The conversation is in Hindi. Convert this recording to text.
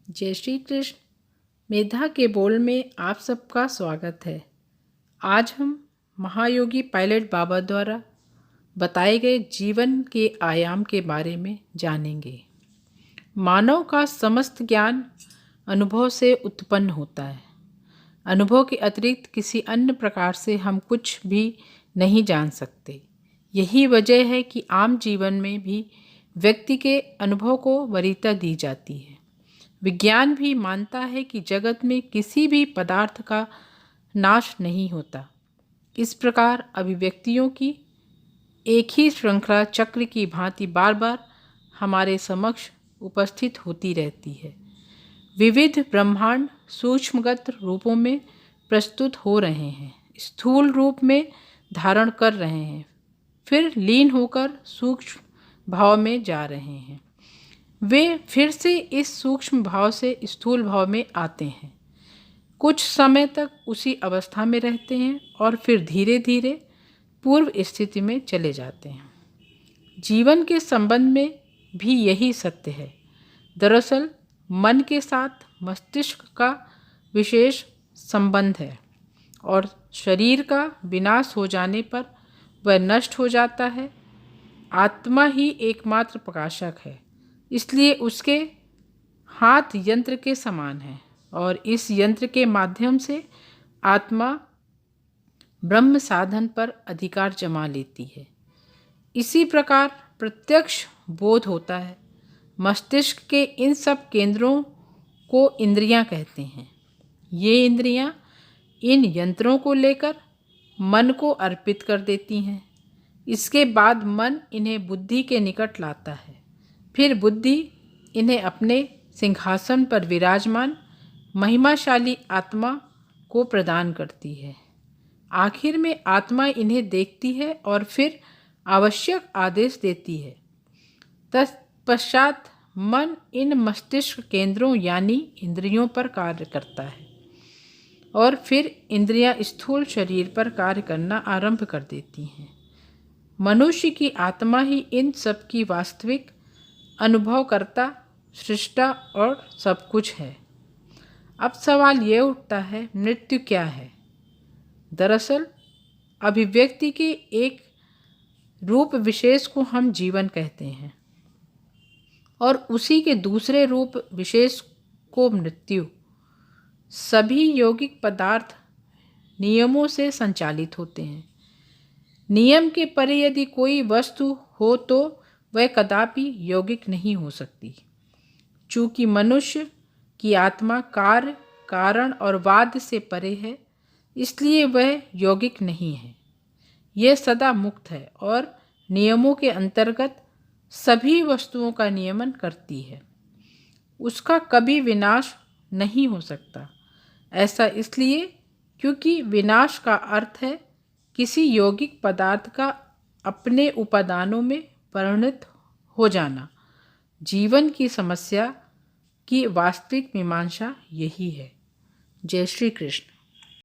जय श्री कृष्ण। मेधा के बोल में आप सबका स्वागत है। आज हम महायोगी पायलट बाबा द्वारा बताए गए जीवन के आयाम के बारे में जानेंगे। मानव का समस्त ज्ञान अनुभव से उत्पन्न होता है। अनुभव के अतिरिक्त किसी अन्य प्रकार से हम कुछ भी नहीं जान सकते। यही वजह है कि आम जीवन में भी व्यक्ति के अनुभव को वरीयता दी जाती है। विज्ञान भी मानता है कि जगत में किसी भी पदार्थ का नाश नहीं होता। इस प्रकार अभिव्यक्तियों की एक ही श्रृंखला चक्र की भांति बार बार हमारे समक्ष उपस्थित होती रहती है। विविध ब्रह्मांड सूक्ष्मगत रूपों में प्रस्तुत हो रहे हैं, स्थूल रूप में धारण कर रहे हैं, फिर लीन होकर सूक्ष्म भाव में जा रहे हैं। वे फिर से इस सूक्ष्म भाव से स्थूल भाव में आते हैं, कुछ समय तक उसी अवस्था में रहते हैं और फिर धीरे धीरे पूर्व स्थिति में चले जाते हैं। जीवन के संबंध में भी यही सत्य है। दरअसल मन के साथ मस्तिष्क का विशेष संबंध है और शरीर का विनाश हो जाने पर वह नष्ट हो जाता है। आत्मा ही एकमात्र प्रकाशक है, इसलिए उसके हाथ यंत्र के समान है और इस यंत्र के माध्यम से आत्मा ब्रह्म साधन पर अधिकार जमा लेती है। इसी प्रकार प्रत्यक्ष बोध होता है। मस्तिष्क के इन सब केंद्रों को इंद्रियां कहते हैं। ये इंद्रियां इन यंत्रों को लेकर मन को अर्पित कर देती हैं। इसके बाद मन इन्हें बुद्धि के निकट लाता है। फिर बुद्धि इन्हें अपने सिंहासन पर विराजमान महिमाशाली आत्मा को प्रदान करती है। आखिर में आत्मा इन्हें देखती है और फिर आवश्यक आदेश देती है। तत्पश्चात मन इन मस्तिष्क केंद्रों यानी इंद्रियों पर कार्य करता है और फिर इंद्रियां स्थूल शरीर पर कार्य करना आरंभ कर देती हैं। मनुष्य की आत्मा ही इन सब की वास्तविक अनुभवकर्ता, सृष्टा और सब कुछ है। अब सवाल ये उठता है, मृत्यु क्या है? दरअसल अभिव्यक्ति के एक रूप विशेष को हम जीवन कहते हैं और उसी के दूसरे रूप विशेष को मृत्यु। सभी यौगिक पदार्थ नियमों से संचालित होते हैं। नियम के परे यदि कोई वस्तु हो तो वह कदापि यौगिक नहीं हो सकती। चूँकि मनुष्य की आत्मा कार्य, कारण और वाद से परे है, इसलिए वह यौगिक नहीं है। यह सदा मुक्त है और नियमों के अंतर्गत सभी वस्तुओं का नियमन करती है। उसका कभी विनाश नहीं हो सकता। ऐसा इसलिए क्योंकि विनाश का अर्थ है किसी यौगिक पदार्थ का अपने उपादानों में परिणत हो जाना। जीवन की समस्या की वास्तविक मीमांसा यही है। जय श्री कृष्ण।